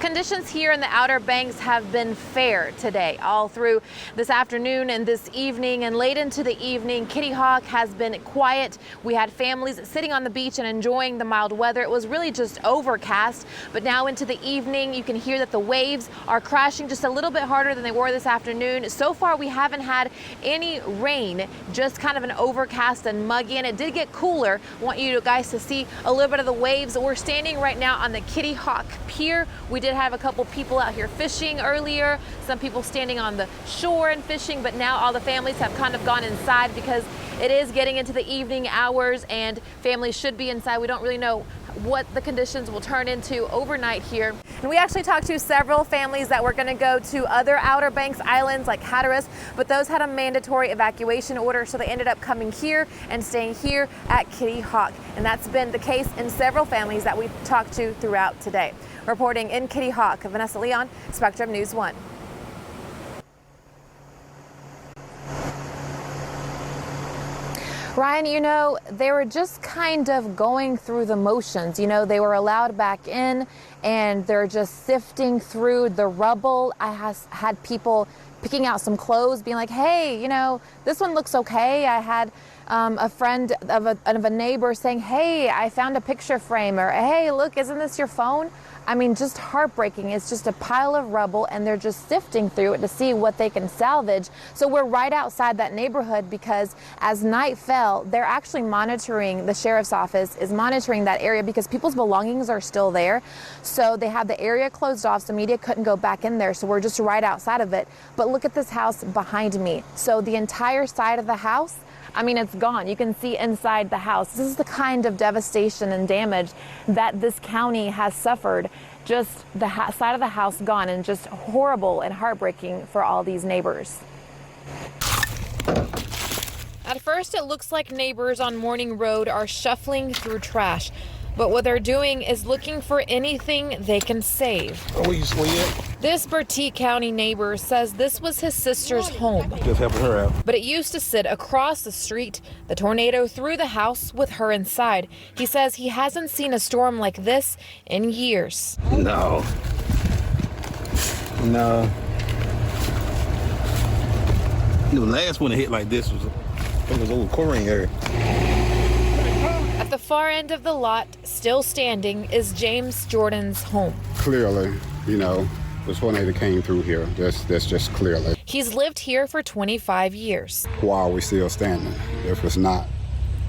Conditions here in the Outer Banks have been fair today, all through this afternoon and this evening and late into the evening. Kitty Hawk has been quiet. We had families sitting on the beach and enjoying the mild weather. It was really just overcast, but now into the evening, you can hear that the waves are crashing just a little bit harder than they were this afternoon. So far, we haven't had any rain, just kind of an overcast and muggy, and it did get cooler. I want you guys to see a little bit of the waves. We're standing right now on the Kitty Hawk Pier. We did have a couple people out here fishing earlier, some people standing on the shore and fishing, but now all the families have kind of gone inside because it is getting into the evening hours and families should be inside. We don't really know what the conditions will turn into overnight here. And we actually talked to several families that were going to go to other Outer Banks islands like Hatteras, but those had a mandatory evacuation order, so they ended up coming here and staying here at Kitty Hawk. And that's been the case in several families that we've talked to throughout today. Reporting in Kitty Hawk, Vanessa Leon, Spectrum News 1. Ryan, you know, they were just kind of going through the motions. You know, they were allowed back in and they're just sifting through the rubble. I had people picking out some clothes, being like, hey, you know, this one looks okay. I had a friend of a neighbor saying, hey, I found a picture frame, or hey, look, isn't this your phone? I mean, just heartbreaking. It's just a pile of rubble and they're just sifting through it to see what they can salvage. So we're right outside that neighborhood because as night fell, they're actually monitoring, the sheriff's office is monitoring that area because people's belongings are still there. So they have the area closed off so media couldn't go back in there. So we're just right outside of it. But look at this house behind me. So the entire side of the house, I mean, it's gone. You can see inside the house. This is the kind of devastation and damage that this county has suffered. Just the side of the house gone, and just horrible and heartbreaking for all these neighbors. At first, it looks like neighbors on Morning Road are shuffling through trash. But what they're doing is looking for anything they can save. This Bertie County neighbor says this was his sister's home. Just helping her out. But it used to sit across the street. The tornado threw the house with her inside. He says he hasn't seen a storm like this in years. No. The last one that hit like this was over Corrine area. At the far end of the lot, still standing, is James Jordan's home. Clearly, you know, the tornado came through here. That's just clearly. He's lived here for 25 years. Why are we still standing? If it's not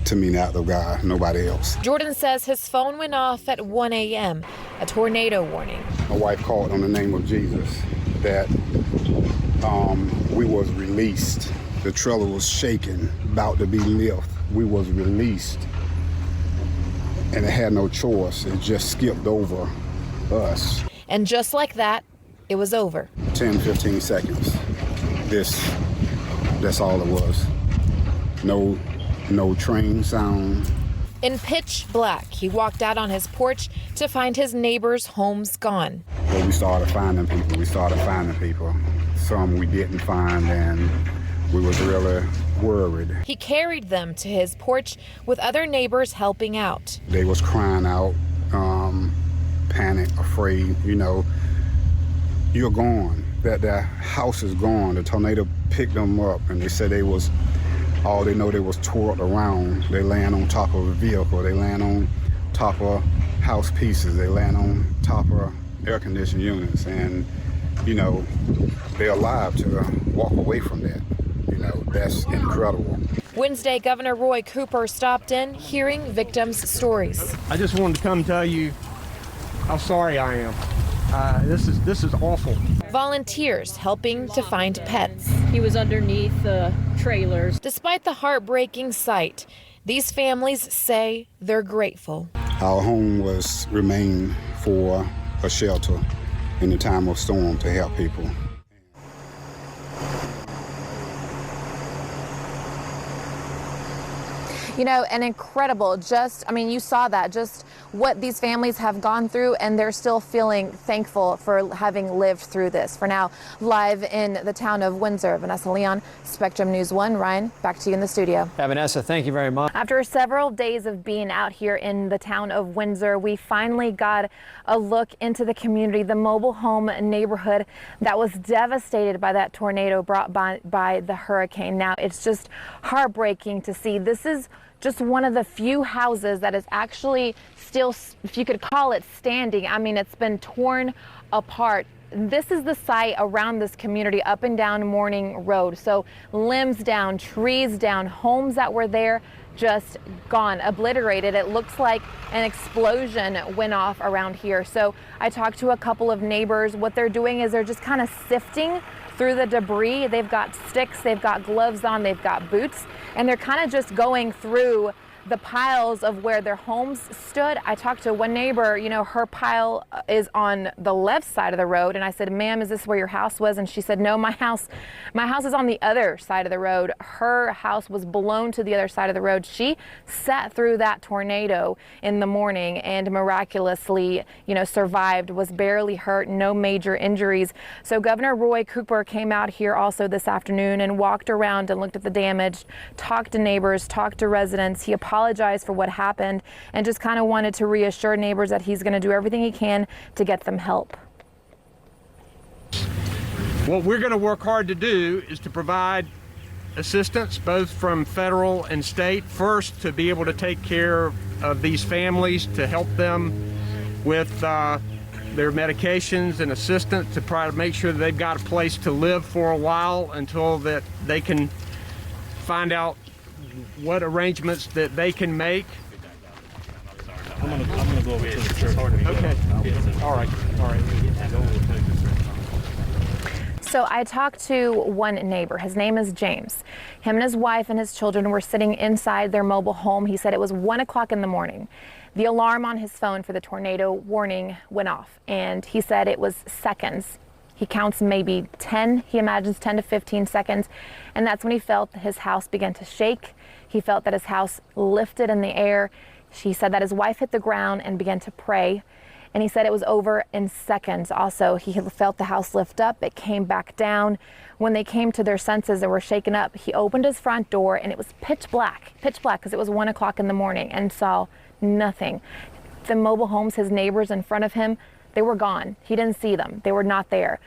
to me, not the guy, nobody else. Jordan says his phone went off at 1 a.m., a tornado warning. My wife called on the name of Jesus that we was released. The trailer was shaking, about to be lifted. We was released. And it had no choice. It just skipped over us. And just like that, it was over. 10, 15 seconds. That's all it was. No train sound. In pitch black, he walked out on his porch to find his neighbor's homes gone. Well, we started finding people. Some we didn't find, and we was really worried. He carried them to his porch with other neighbors helping out. They was crying out, panic, afraid, you know, you're gone. That house is gone. The tornado picked them up, and they said they was twirled around. They laying on top of a vehicle. They laying on top of house pieces. They laying on top of air conditioning units, and you know, they're alive to walk away from that. You know, that's incredible. Wednesday, Governor Roy Cooper stopped in, hearing victims' stories. I just wanted to come tell you how sorry I am. This is awful. Volunteers helping to find pets. He was underneath the trailers. Despite the heartbreaking sight, these families say they're grateful. Our home was remained for a shelter in the time of storm to help people. You know, and incredible, I mean, you saw that, just what these families have gone through, and they're still feeling thankful for having lived through this. For now, live in the town of Windsor, Vanessa Leon, Spectrum News 1. Ryan, back to you in the studio. Yeah, Vanessa, thank you very much. After several days of being out here in the town of Windsor, we finally got a look into the community, the mobile home neighborhood that was devastated by that tornado brought by the hurricane. Now, it's just heartbreaking to see. This is just one of the few houses that is actually still, if you could call it, standing. I mean, it's been torn apart. This is the site around this community, up and down Morning Road. So limbs down, trees down, homes that were there just gone, obliterated. It looks like an explosion went off around here. So I talked to a couple of neighbors. What they're doing is they're just kind of sifting through the debris. They've got sticks, they've got gloves on, they've got boots, and they're kind of just going through the piles of where their homes stood. I talked to one neighbor, you know, her pile is on the left side of the road, and I said, ma'am, is this where your house was? And she said, no, my house is on the other side of the road. Her house was blown to the other side of the road. She sat through that tornado in the morning and miraculously, you know, survived, was barely hurt, no major injuries. So Governor Roy Cooper came out here also this afternoon and walked around and looked at the damage, talked to neighbors, talked to residents. He apologized for what happened and just kind of wanted to reassure neighbors that he's going to do everything he can to get them help. What we're going to work hard to do is to provide assistance both from federal and state. First, to be able to take care of these families, to help them with their medications and assistance, to try to make sure that they've got a place to live for a while until that they can find out what arrangements that they can make. I'm gonna go over to the church. Okay. All right. So I talked to one neighbor. His name is James. Him and his wife and his children were sitting inside their mobile home. He said it was 1 o'clock in the morning. The alarm on his phone for the tornado warning went off, and he said it was seconds. He counts maybe 10, he imagines 10 to 15 seconds, and that's when he felt his house begin to shake. He felt that his house lifted in the air. He said that his wife hit the ground and began to pray, and he said it was over in seconds. Also, he felt the house lift up, it came back down. When they came to their senses and were shaken up, he opened his front door, and it was pitch black, because it was 1 o'clock in the morning, and saw nothing. The mobile homes, his neighbors in front of him, they were gone. He didn't see them. They were not there.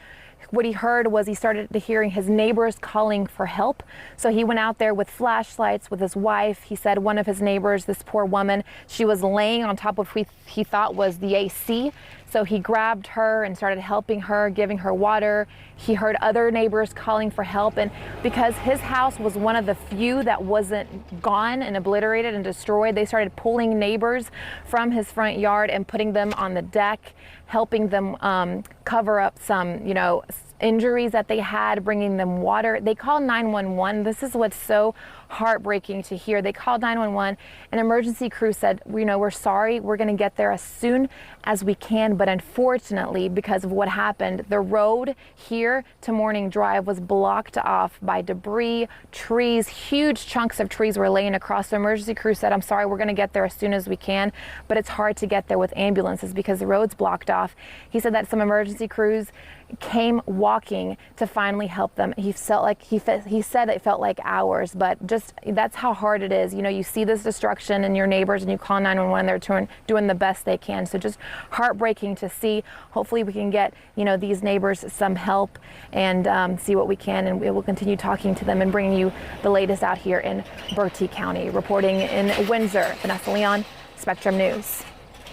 What he heard was he started to hearing his neighbors calling for help. So he went out there with flashlights with his wife. He said one of his neighbors, this poor woman, she was laying on top of what he thought was the AC. So he grabbed her and started helping her, giving her water. He heard other neighbors calling for help. And because his house was one of the few that wasn't gone and obliterated and destroyed, they started pulling neighbors from his front yard and putting them on the deck, helping them cover up some, you know, injuries that they had, bringing them water. They called 911. This is what's so heartbreaking to hear. They called 911. An emergency crew said, you know, we're sorry, we're going to get there as soon as we can. But unfortunately, because of what happened, the road here to Morning Drive was blocked off by debris, trees, huge chunks of trees were laying across. The emergency crew said, I'm sorry, we're going to get there as soon as we can, but it's hard to get there with ambulances because the road's blocked off. He said that some emergency crews came walking to finally help them. He felt like he said it felt like hours, but just that's how hard it is. You know, you see this destruction in your neighbors and you call 911, they're doing the best they can. So just heartbreaking to see. Hopefully we can get, you know, these neighbors some help and see what we can, and we will continue talking to them and bringing you the latest out here in Bertie County. Reporting in Windsor, Vanessa Leon, Spectrum News.